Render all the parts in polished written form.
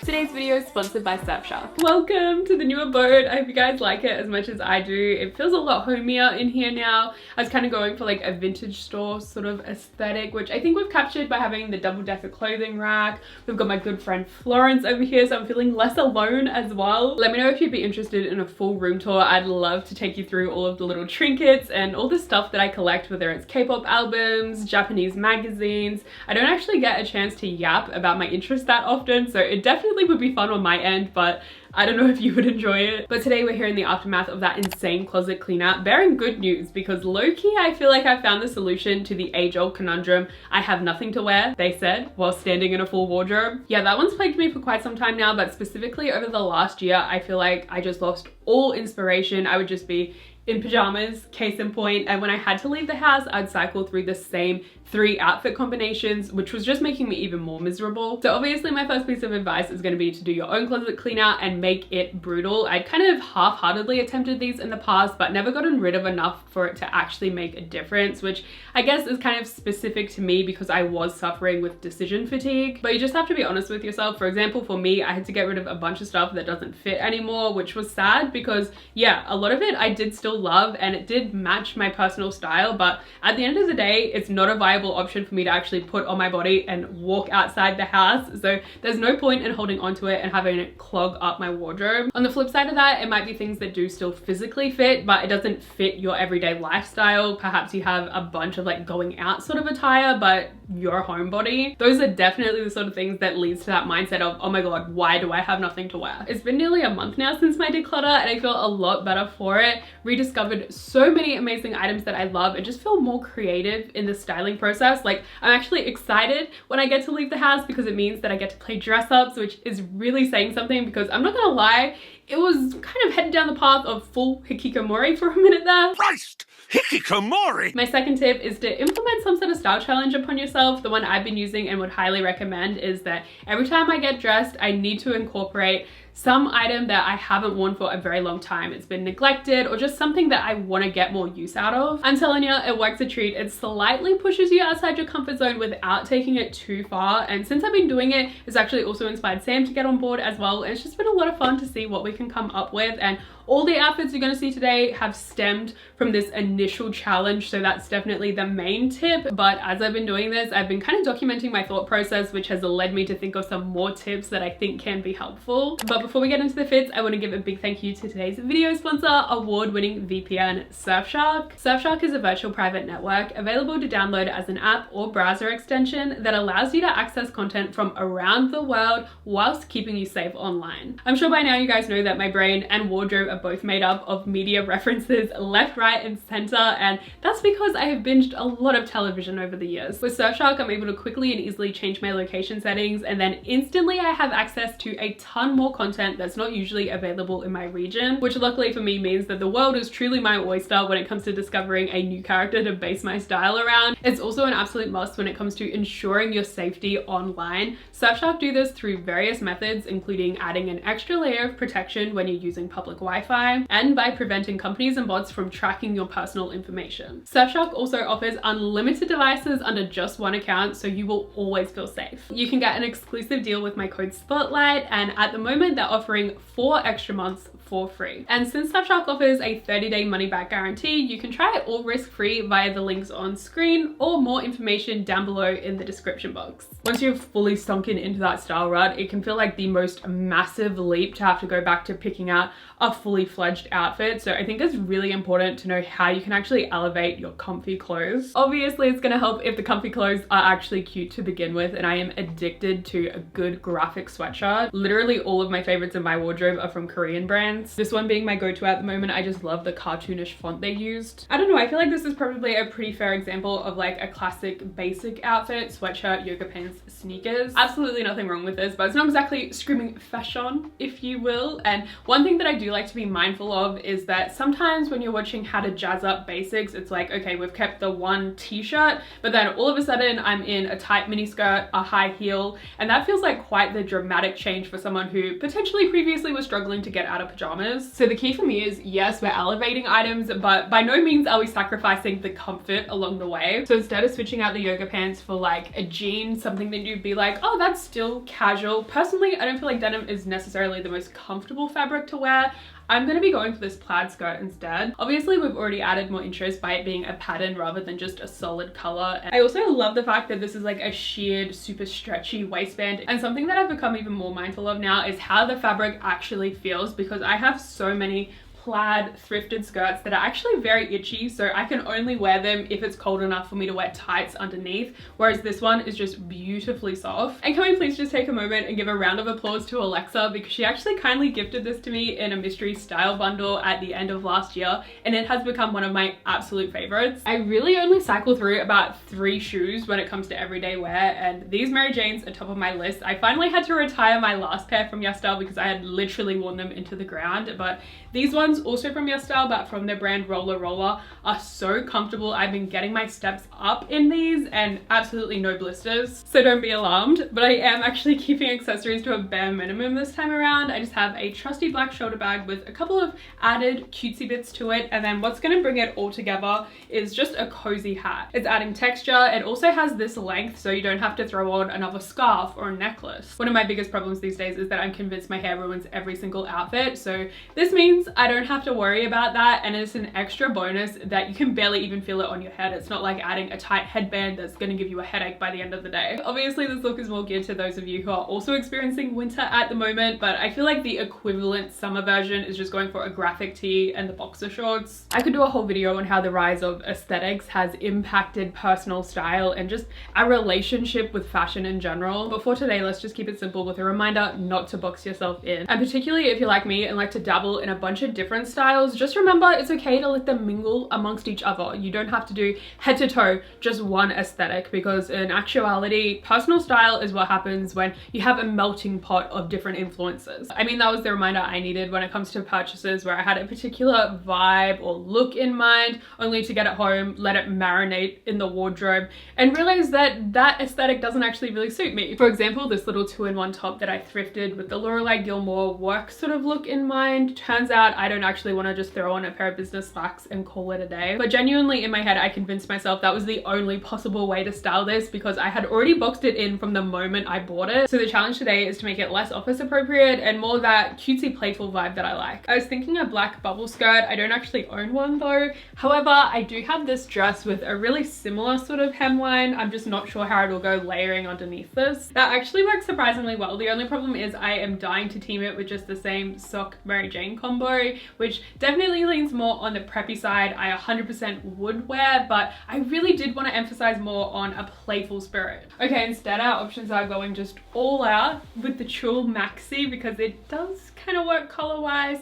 Today's video is sponsored by Surfshark. Welcome to the new abode. I hope you guys like it as much as I do. It feels a lot homier in here now. I was kind of going for like a vintage store sort of aesthetic, which I think we've captured by having the double-decker clothing rack. We've got my good friend Florence over here, so I'm feeling less alone as well. Let me know if you'd be interested in a full room tour. I'd love to take you through all of the little trinkets and all the stuff that I collect, whether it's K-pop albums, Japanese magazines. I don't actually get a chance to yap about my interests that often, so it definitely would be fun on my end, but I don't know if you would enjoy it. But today we're here in the aftermath of that insane closet clean out, bearing good news because low-key I feel like I found the solution to the age-old conundrum, I have nothing to wear, they said, while standing in a full wardrobe. Yeah, that one's plagued me for quite some time now, but specifically over the last year, I feel like I just lost all inspiration. I would just be in pajamas, case in point, and when I had to leave the house, I'd cycle through the same 3 outfit combinations, which was just making me even more miserable. So obviously my first piece of advice is going to be to do your own closet clean out and make it brutal. I'd kind of half-heartedly attempted these in the past, but never gotten rid of enough for it to actually make a difference, which I guess is kind of specific to me because I was suffering with decision fatigue. But you just have to be honest with yourself. For example, for me, I had to get rid of a bunch of stuff that doesn't fit anymore, which was sad because yeah, a lot of it I did still love and it did match my personal style, but at the end of the day, it's not a viable option for me to actually put on my body and walk outside the house. So there's no point in holding onto it and having it clog up my wardrobe. On the flip side of that, it might be things that do still physically fit, but it doesn't fit your everyday lifestyle. Perhaps you have a bunch of like going out sort of attire, but your homebody. Those are definitely the sort of things that leads to that mindset of, oh my God, why do I have nothing to wear? It's been nearly a month now since my declutter and I feel a lot better for it. Rediscovered so many amazing items that I love and just feel more creative in the styling process. Like I'm actually excited when I get to leave the house because it means that I get to play dress ups, which is really saying something because I'm not gonna lie, it was kind of headed down the path of full hikikomori for a minute there. Christ! Hikikomori! My second tip is to implement some sort of style challenge upon yourself. The one I've been using and would highly recommend is that every time I get dressed, I need to incorporate some item that I haven't worn for a very long time. It's been neglected or just something that I want to get more use out of. I'm telling you, it works a treat. It slightly pushes you outside your comfort zone without taking it too far. And since I've been doing it, it's actually also inspired Sam to get on board as well. And it's just been a lot of fun to see what we can come up with. And all the outfits you're going to see today have stemmed from this initial challenge, so that's definitely the main tip. But as I've been doing this, I've been kind of documenting my thought process, which has led me to think of some more tips that I think can be helpful. But before we get into the fits, I want to give a big thank you to today's video sponsor, award-winning VPN Surfshark. Surfshark is a virtual private network available to download as an app or browser extension that allows you to access content from around the world whilst keeping you safe online. I'm sure by now you guys know that my brain and wardrobe are both made up of media references left, right, and center, and that's because I have binged a lot of television over the years. With Surfshark, I'm able to quickly and easily change my location settings, and then instantly I have access to a ton more content that's not usually available in my region, which luckily for me means that the world is truly my oyster when it comes to discovering a new character to base my style around. It's also an absolute must when it comes to ensuring your safety online. Surfshark do this through various methods, including adding an extra layer of protection when you're using public Wi-Fi, and by preventing companies and bots from tracking your personal information. Surfshark also offers unlimited devices under just one account, so you will always feel safe. You can get an exclusive deal with my code SPOTLIGHT, and at the moment they're offering 4 extra months for free. And since Surfshark offers a 30-day money-back guarantee, you can try it all risk-free via the links on screen or more information down below in the description box. Once you've fully sunken into that style rut, it can feel like the most massive leap to have to go back to picking out a fully fledged outfit. So I think it's really important to know how you can actually elevate your comfy clothes. Obviously, it's gonna help if the comfy clothes are actually cute to begin with, and I am addicted to a good graphic sweatshirt. Literally all of my favorites in my wardrobe are from Korean brands. This one being my go-to at the moment. I just love the cartoonish font they used. I don't know, I feel like this is probably a pretty fair example of like a classic basic outfit: sweatshirt, yoga pants, sneakers. Absolutely nothing wrong with this, but it's not exactly screaming fashion, if you will. And one thing that I do like to be mindful of is that sometimes when you're watching how to jazz up basics, it's like, okay, we've kept the one t-shirt, but then all of a sudden I'm in a tight mini skirt, a high heel, and that feels like quite the dramatic change for someone who potentially previously was struggling to get out of pajamas pajamas. So the key for me is, yes, we're elevating items, but by no means are we sacrificing the comfort along the way. So instead of switching out the yoga pants for like a jean, something that you'd be like, oh, that's still casual. Personally, I don't feel like denim is necessarily the most comfortable fabric to wear. I'm going to be going for this plaid skirt instead. Obviously, we've already added more interest by it being a pattern rather than just a solid color. And I also love the fact that this is like a sheared, super stretchy waistband. And something that I've become even more mindful of now is how the fabric actually feels, because I have so many plaid thrifted skirts that are actually very itchy, so I can only wear them if it's cold enough for me to wear tights underneath, whereas this one is just beautifully soft. And can we please just take a moment and give a round of applause to Alexa, because she actually kindly gifted this to me in a mystery style bundle at the end of last year, and it has become one of my absolute favorites. I really only cycle through about 3 shoes when it comes to everyday wear, and these Mary Janes are top of my list. I finally had to retire my last pair from yesstyle because I had literally worn them into the ground, but these ones, also from yesstyle but from their brand Roller, are so comfortable. I've been getting my steps up in these and absolutely no blisters, so don't be alarmed. But I am actually keeping accessories to a bare minimum this time around. I just have a trusty black shoulder bag with a couple of added cutesy bits to it, and then what's going to bring it all together is just a cozy hat. It's adding texture. It also has this length so you don't have to throw on another scarf or a necklace. One of my biggest problems these days is that I'm convinced my hair ruins every single outfit, so this means I don't have to worry about that, and it's an extra bonus that you can barely even feel it on your head. It's not like adding a tight headband that's going to give you a headache by the end of the day. Obviously, this look is more geared to those of you who are also experiencing winter at the moment, but I feel like the equivalent summer version is just going for a graphic tee and the boxer shorts. I could do a whole video on how the rise of aesthetics has impacted personal style and just our relationship with fashion in general. But for today, let's just keep it simple with a reminder not to box yourself in. And particularly if you're like me and like to dabble in a bunch of different styles, just remember it's okay to let them mingle amongst each other. You don't have to do head to toe just one aesthetic, because in actuality, personal style is what happens when you have a melting pot of different influences. I mean, that was the reminder I needed when it comes to purchases where I had a particular vibe or look in mind, only to get it home, let it marinate in the wardrobe, and realize that that aesthetic doesn't actually really suit me. For example, this little 2-in-1 top that I thrifted with the Lorelei Gilmore work sort of look in mind, turns out I don't actually want to just throw on a pair of business slacks and call it a day. But genuinely in my head, I convinced myself that was the only possible way to style this, because I had already boxed it in from the moment I bought it. So the challenge today is to make it less office appropriate and more that cutesy playful vibe that I like. I was thinking a black bubble skirt. I don't actually own one though. However, I do have this dress with a really similar sort of hemline. I'm just not sure how it'll go layering underneath this. That actually works surprisingly well. The only problem is I am dying to team it with just the same sock Mary Jane combo, which definitely leans more on the preppy side. I 100% would wear, but I really did want to emphasize more on a playful spirit. Okay, instead our options are going just all out with the tulle maxi, because it does kind of work color wise,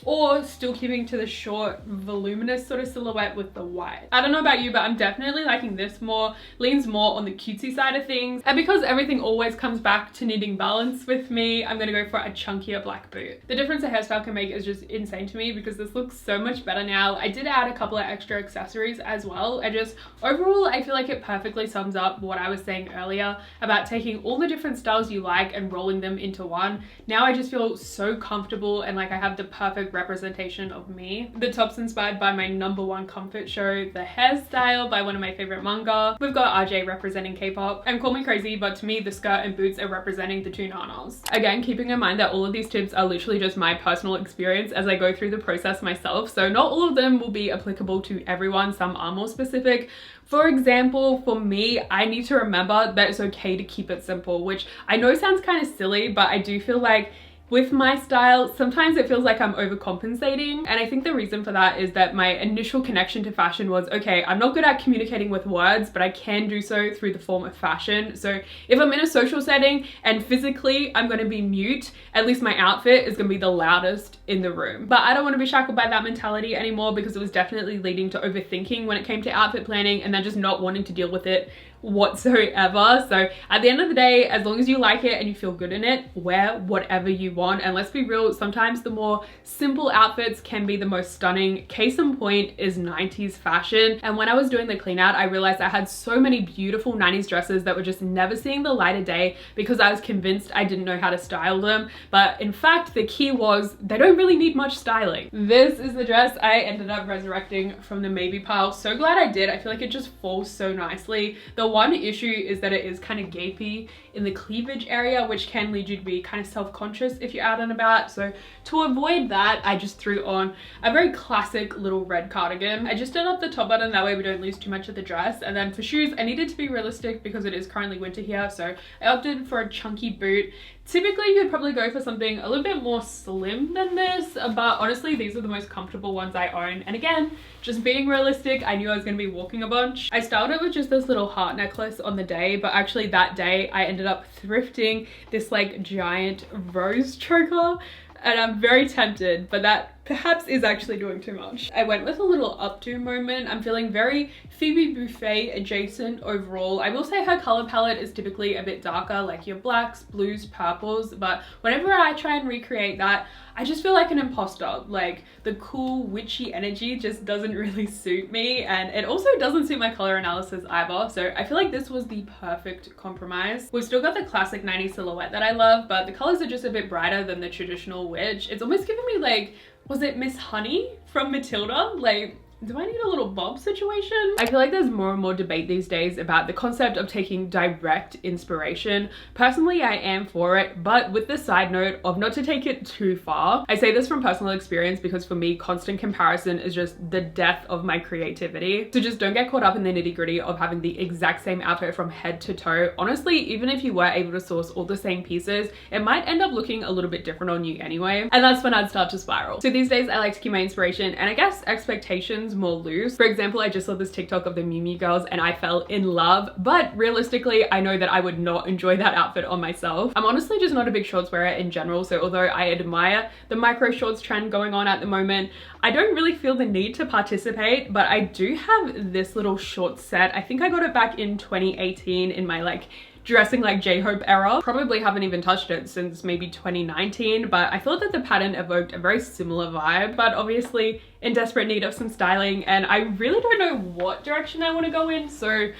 or still keeping to the short, voluminous sort of silhouette with the white. I don't know about you, but I'm definitely liking this more, leans more on the cutesy side of things. And because everything always comes back to needing balance with me, I'm gonna go for a chunkier black boot. The difference a hairstyle can make is just insane to me, because this looks so much better now. I did add a couple of extra accessories as well. Overall, I feel like it perfectly sums up what I was saying earlier about taking all the different styles you like and rolling them into one. Now I just feel so comfortable and like I have the perfect representation of me. The top's inspired by my #1 comfort show, The Hairstyle, by one of my favorite manga. We've got RJ representing K-pop, and call me crazy, but to me the skirt and boots are representing the two nanas. Again, keeping in mind that all of these tips are literally just my personal experience as I go through the process myself, so not all of them will be applicable to everyone. Some are more specific. For example, for me, I need to remember that it's okay to keep it simple, which I know sounds kind of silly, but I do feel like with my style, sometimes it feels like I'm overcompensating. And I think the reason for that is that my initial connection to fashion was, okay, I'm not good at communicating with words, but I can do so through the form of fashion. So if I'm in a social setting and physically I'm gonna be mute, at least my outfit is gonna be the loudest in the room. But I don't wanna be shackled by that mentality anymore, because it was definitely leading to overthinking when it came to outfit planning, and then just not wanting to deal with it whatsoever. So at the end of the day, as long as you like it and you feel good in it, wear whatever you want. And let's be real, sometimes the more simple outfits can be the most stunning. Case in point is 90s fashion. And when I was doing the clean out, I realized I had so many beautiful 90s dresses that were just never seeing the light of day because I was convinced I didn't know how to style them. But in fact, the key was they don't really need much styling. This is the dress I ended up resurrecting from the maybe pile. So glad I did. I feel like it just falls so nicely. The one issue is that it is kind of gapy in the cleavage area, which can lead you to be kind of self-conscious if you're out and about. So to avoid that, I just threw on a very classic little red cardigan. I just did up the top button, that way we don't lose too much of the dress. And then for shoes, I needed to be realistic because it is currently winter here, so I opted for a chunky boot. Typically, you'd probably go for something a little bit more slim than this, but honestly, these are the most comfortable ones I own. And again, just being realistic, I knew I was going to be walking a bunch. I styled it with just this little heart necklace on the day, but actually that day I ended up thrifting this like giant rose choker. And I'm very tempted, but that perhaps is actually doing too much. I went with a little updo moment. I'm feeling very Phoebe Buffet adjacent overall. I will say her color palette is typically a bit darker, like your blacks, blues, purples, but whenever I try and recreate that, I just feel like an imposter. Like the cool witchy energy just doesn't really suit me, and it also doesn't suit my color analysis either. So I feel like this was the perfect compromise. We've still got the classic 90s silhouette that I love, but the colors are just a bit brighter than the traditional witch. It's almost giving me like, was it Miss Honey from Matilda? Like, do I need a little bob situation? I feel like there's more and more debate these days about the concept of taking direct inspiration. Personally, I am for it, but with the side note of not to take it too far. I say this from personal experience because for me, constant comparison is just the death of my creativity. So just don't get caught up in the nitty-gritty of having the exact same outfit from head to toe. Honestly, even if you were able to source all the same pieces, it might end up looking a little bit different on you anyway. And that's when I'd start to spiral. So these days I like to keep my inspiration and I guess expectations more loose. For example, I just saw this TikTok of the Miu Miu girls and I fell in love, but realistically, I know that I would not enjoy that outfit on myself. I'm honestly just not a big shorts wearer in general, so although I admire the micro shorts trend going on at the moment, I don't really feel the need to participate, but I do have this little short set. I think I got it back in 2018 in my like dressing like J-Hope era. Probably haven't even touched it since maybe 2019, but I thought that the pattern evoked a very similar vibe, but obviously in desperate need of some styling, and I really don't know what direction I want to go in, so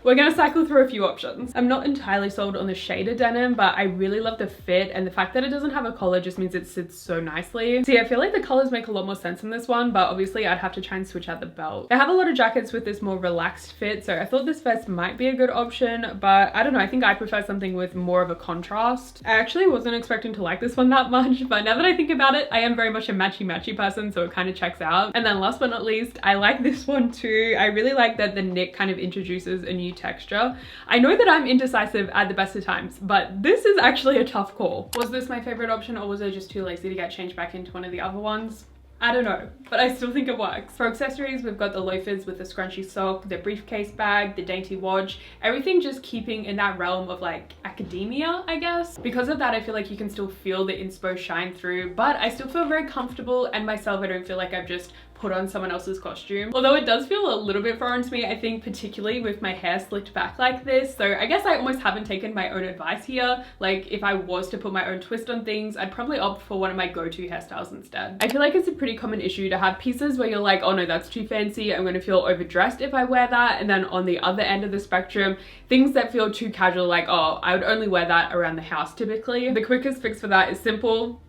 we're gonna cycle through a few options. I'm not entirely sold on the shaded denim, but I really love the fit, and the fact that it doesn't have a collar just means it sits so nicely. See, I feel like the colors make a lot more sense in this one, but obviously I'd have to try and switch out the belt. I have a lot of jackets with this more relaxed fit, so I thought this vest might be a good option, but I don't know, I think I prefer something with more of a contrast. I actually wasn't expecting to like this one that much, but now that I think about it, I am very much a matchy-matchy person, so it kind of checks out. And then last but not least, I like this one too. I really like that the knit kind of introduces a new texture. I know that I'm indecisive at the best of times, but this is actually a tough call. Was this my favorite option, or was I just too lazy to get changed back into one of the other ones? I don't know, but I still think it works. For accessories, we've got the loafers with the scrunchy sock, the briefcase bag, the dainty watch, everything just keeping in that realm of like academia, I guess. Because of that, I feel like you can still feel the inspo shine through, but I still feel very comfortable, and myself, I don't feel like I've just put on someone else's costume. Although it does feel a little bit foreign to me, I think, particularly with my hair slicked back like this. So I guess I almost haven't taken my own advice here. Like if I was to put my own twist on things, I'd probably opt for one of my go-to hairstyles instead. I feel like it's a pretty common issue to have pieces where you're like, oh no, that's too fancy, I'm gonna feel overdressed if I wear that. And then on the other end of the spectrum, things that feel too casual, like, oh, I would only wear that around the house typically. The quickest fix for that is simple.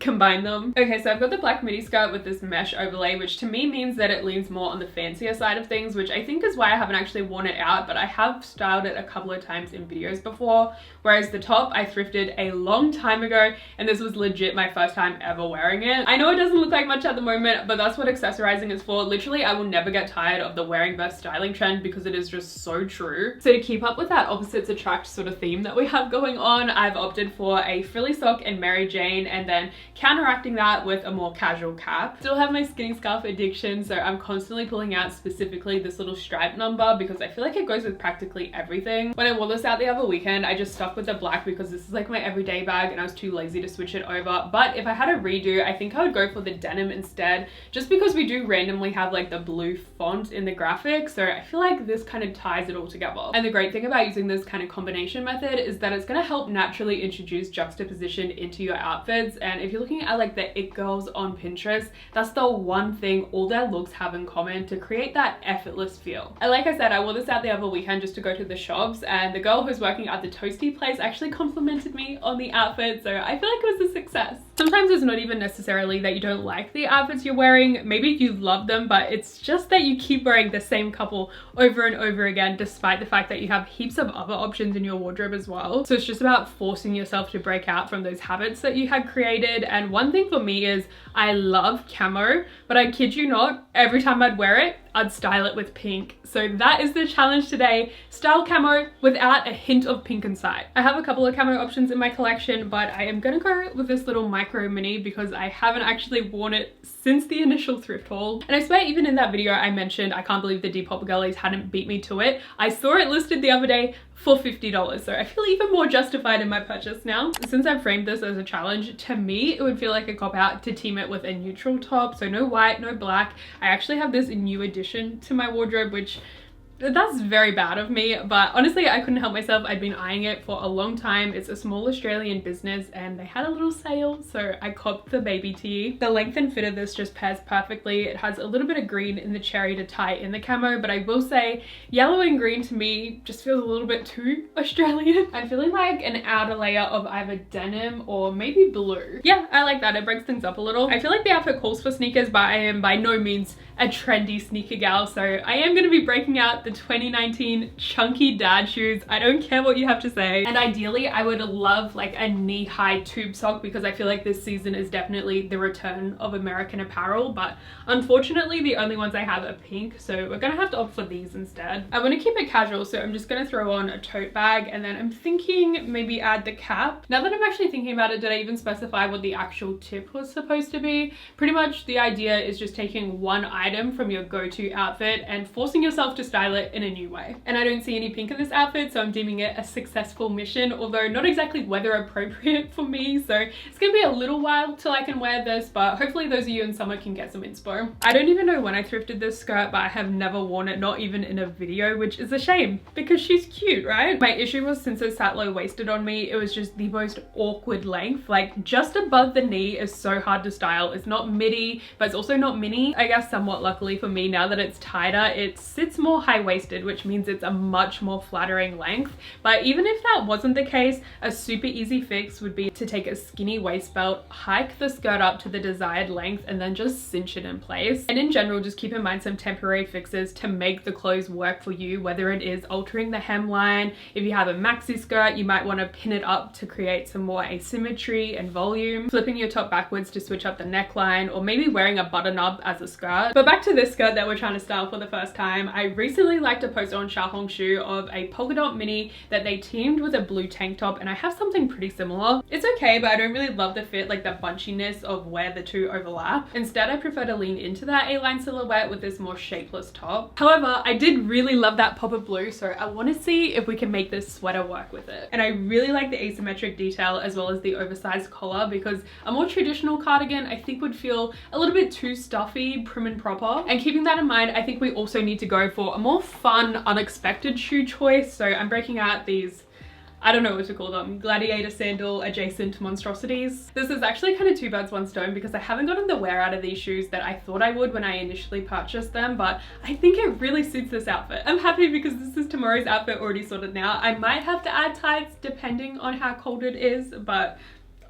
Combine them. Okay, so I've got the black midi skirt with this mesh overlay, which to me means that it leans more on the fancier side of things, which I think is why I haven't actually worn it out, but I have styled it a couple of times in videos before. Whereas the top I thrifted a long time ago, and this was legit my first time ever wearing it. I know it doesn't look like much at the moment, but that's what accessorizing is for. Literally, I will never get tired of the wearing best styling trend because it is just so true. So to keep up with that opposites attract sort of theme that we have going on, I've opted for a frilly sock in Mary Jane, and then counteracting that with a more casual cap. Still have my skinny scarf addiction, so I'm constantly pulling out specifically this little stripe number because I feel like it goes with practically everything. When I wore this out the other weekend, I just stuck with the black because this is like my everyday bag and I was too lazy to switch it over. But if I had a redo, I think I would go for the denim instead, just because we do randomly have like the blue font in the graphic, so I feel like this kind of ties it all together. And the great thing about using this kind of combination method is that it's going to help naturally introduce juxtaposition into your outfits. And if you're looking at like the it girls on Pinterest, that's the one thing all their looks have in common to create that effortless feel. And like I said, I wore this out the other weekend just to go to the shops, and the girl who's working at the toasty place actually complimented me on the outfit, so I feel like it was a success. Sometimes it's not even necessarily that you don't like the outfits you're wearing, maybe you love them, but it's just that you keep wearing the same couple over and over again, despite the fact that you have heaps of other options in your wardrobe as well. So it's just about forcing yourself to break out from those habits that you had created. And one thing for me is I love camo, but I kid you not, every time I'd wear it, I'd style it with pink. So that is the challenge today. Style camo without a hint of pink inside. I have a couple of camo options in my collection, but I am gonna go with this little micro mini because I haven't actually worn it since the initial thrift haul. And I swear even in that video I mentioned I can't believe the Depop girlies hadn't beat me to it. I saw it listed the other day for $50, so I feel even more justified in my purchase now. Since I've framed this as a challenge, to me it would feel like a cop out to team it with a neutral top, so no white, no black. I actually have this new addition to my wardrobe, which that's very bad of me, but honestly I couldn't help myself. I'd been eyeing it for a long time. It's a small Australian business and they had a little sale, so I copped the baby tee. The length and fit of this just pairs perfectly. It has a little bit of green in the cherry to tie in the camo, but I will say yellow and green to me just feels a little bit too Australian. I'm feeling like an outer layer of either denim or maybe blue. Yeah, I like that. It breaks things up a little. I feel like the outfit calls for sneakers, but I am by no means a trendy sneaker gal, so I am going to be breaking out the 2019 chunky dad shoes. I don't care what you have to say. And ideally I would love like a knee-high tube sock because I feel like this season is definitely the return of American apparel, but unfortunately the only ones I have are pink, so we're gonna have to opt for these instead. I want to keep it casual, so I'm just gonna throw on a tote bag, and then I'm thinking maybe add the cap. Now that I'm actually thinking about it, did I even specify what the actual tip was supposed to be? Pretty much the idea is just taking one item from your go-to outfit and forcing yourself to style it in a new way. And I don't see any pink in this outfit, so I'm deeming it a successful mission, although not exactly weather appropriate for me, so it's gonna be a little while till I can wear this, but hopefully those of you in summer can get some inspo. I don't even know when I thrifted this skirt, but I have never worn it, not even in a video, which is a shame because she's cute, right? My issue was since it sat low-waisted on me, it was just the most awkward length. Like just above the knee is so hard to style. It's not midi, but it's also not mini. I guess somewhat luckily for me, now that it's tighter, it sits more high-waisted, which means it's a much more flattering length. But even if that wasn't the case, a super easy fix would be to take a skinny waist belt, hike the skirt up to the desired length, and then just cinch it in place. And in general, just keep in mind some temporary fixes to make the clothes work for you, whether it is altering the hemline. If you have a maxi skirt, you might want to pin it up to create some more asymmetry and volume, flipping your top backwards to switch up the neckline, or maybe wearing a button up as a skirt. But back to this skirt that we're trying to style for the first time. I recently liked a post on Xiaohongshu of a polka dot mini that they teamed with a blue tank top, and I have something pretty similar. It's okay, but I don't really love the fit, like the bunchiness of where the two overlap. Instead, I prefer to lean into that A-line silhouette with this more shapeless top. However, I did really love that pop of blue, so I want to see if we can make this sweater work with it. And I really like the asymmetric detail as well as the oversized collar, because a more traditional cardigan I think would feel a little bit too stuffy, prim and proper. And keeping that in mind, I think we also need to go for a more fun, unexpected shoe choice. So I'm breaking out these, I don't know what to call them, gladiator sandal adjacent monstrosities. This is actually kind of two birds one stone because I haven't gotten the wear out of these shoes that I thought I would when I initially purchased them, but I think it really suits this outfit. I'm happy because this is tomorrow's outfit already sorted now. I might have to add tights depending on how cold it is, but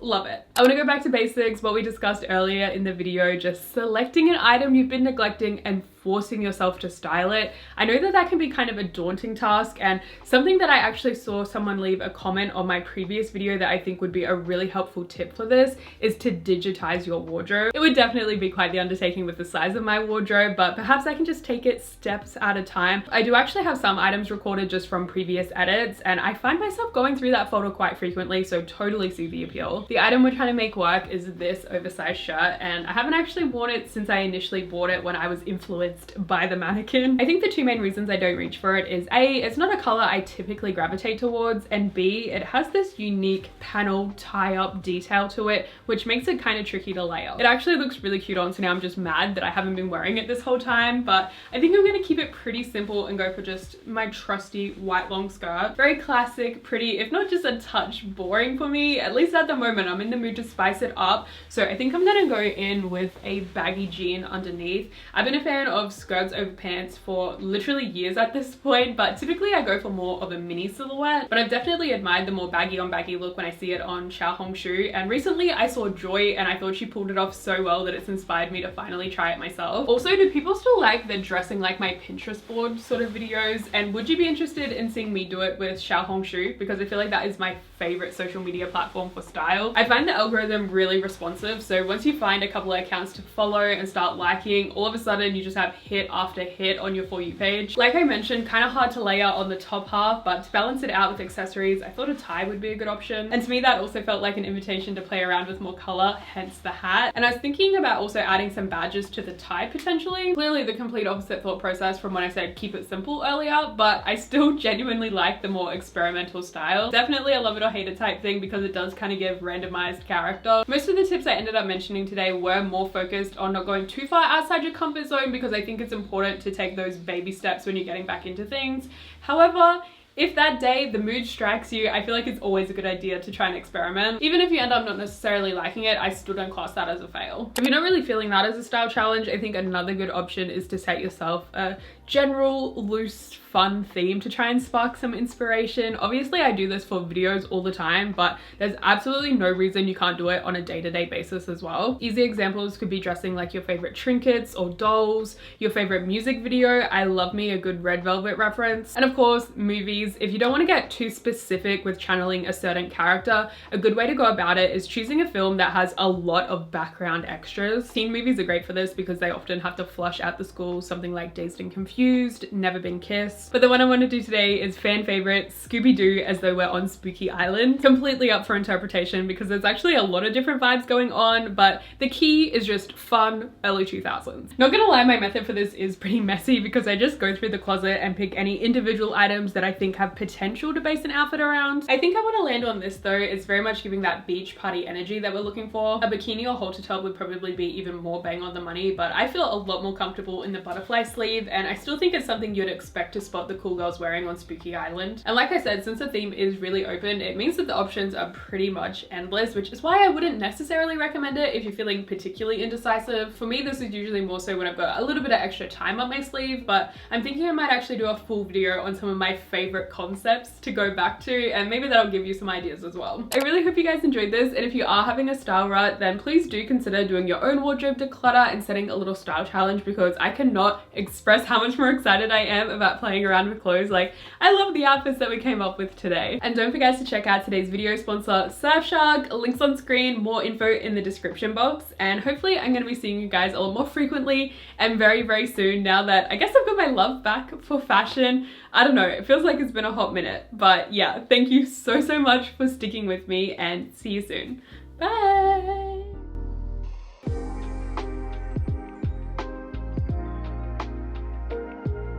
love it. I want to go back to basics, what we discussed earlier in the video, just selecting an item you've been neglecting and forcing yourself to style it. I know that that can be kind of a daunting task, and something that I actually saw someone leave a comment on my previous video that I think would be a really helpful tip for this is to digitize your wardrobe. It would definitely be quite the undertaking with the size of my wardrobe, but perhaps I can just take it steps at a time. I do actually have some items recorded just from previous edits, and I find myself going through that folder quite frequently, so totally see the appeal. The item we're trying to make work is this oversized shirt, and I haven't actually worn it since I initially bought it when I was influenced by the mannequin. I think the two main reasons I don't reach for it is A, it's not a color I typically gravitate towards, and B, it has this unique panel tie-up detail to it, which makes it kind of tricky to layer. It actually looks really cute on, so now I'm just mad that I haven't been wearing it this whole time, but I think I'm gonna keep it pretty simple and go for just my trusty white long skirt. Very classic, pretty, if not just a touch boring for me, at least at the moment. I'm in the mood to spice it up, so I think I'm gonna go in with a baggy jean underneath. I've been a fan of skirts over pants for literally years at this point, but typically I go for more of a mini silhouette, but I've definitely admired the more baggy on baggy look when I see it on Xiaohongshu, and recently I saw Joy and I thought she pulled it off so well that it's inspired me to finally try it myself. Also, do people still like the dressing like my Pinterest board sort of videos, and would you be interested in seeing me do it with Xiaohongshu, because I feel like that is my favorite social media platform for style. I find the algorithm really responsive, so once you find a couple of accounts to follow and start liking, all of a sudden you just have hit after hit on your For You page. Like I mentioned, kind of hard to layer on the top half, but to balance it out with accessories, I thought a tie would be a good option, and to me that also felt like an invitation to play around with more color, hence the hat. And I was thinking about also adding some badges to the tie potentially. Clearly the complete opposite thought process from when I said keep it simple earlier, but I still genuinely like the more experimental style. Definitely a love it or hate it type thing, because it does kind of give randomized character. Most of the tips I ended up mentioning today were more focused on not going too far outside your comfort zone, because I think it's important to take those baby steps when you're getting back into things. However, if that day the mood strikes you, I feel like it's always a good idea to try and experiment. Even if you end up not necessarily liking it, I still don't class that as a fail. If you're not really feeling that as a style challenge, I think another good option is to set yourself a general, loose, fun theme to try and spark some inspiration. Obviously, I do this for videos all the time, but there's absolutely no reason you can't do it on a day-to-day basis as well. Easy examples could be dressing like your favorite trinkets or dolls, your favorite music video. I love me a good Red Velvet reference. And of course, movies. If you don't want to get too specific with channeling a certain character, a good way to go about it is choosing a film that has a lot of background extras. Teen movies are great for this because they often have to flush out the school, something like Dazed and Confused, Never Been Kissed. But the one I want to do today is fan favorite Scooby-Doo as though we're on Spooky Island. Completely up for interpretation because there's actually a lot of different vibes going on, but the key is just fun early 2000s. Not gonna lie, my method for this is pretty messy because I just go through the closet and pick any individual items that I think have potential to base an outfit around. I think I want to land on this though. It's very much giving that beach party energy that we're looking for. A bikini or halter top would probably be even more bang on the money, but I feel a lot more comfortable in the butterfly sleeve, and I still think it's something you'd expect to spot the cool girls wearing on Spooky Island. And like I said, since the theme is really open, it means that the options are pretty much endless, which is why I wouldn't necessarily recommend it if you're feeling particularly indecisive. For me, this is usually more so when I've got a little bit of extra time up my sleeve, but I'm thinking I might actually do a full video on some of my favorite concepts to go back to, and maybe that'll give you some ideas as well. I really hope you guys enjoyed this, and if you are having a style rut, then please do consider doing your own wardrobe declutter and setting a little style challenge, because I cannot express how much more excited I am about playing around with clothes. Like, I love the outfits that we came up with today. And don't forget to check out today's video sponsor, Surfshark. Links on screen, more info in the description box, and hopefully I'm going to be seeing you guys a lot more frequently and very, very soon now that I guess I've got my love back for fashion. I don't know, it feels like it's been a hot minute, but yeah, thank you so much for sticking with me, and see you soon. Bye!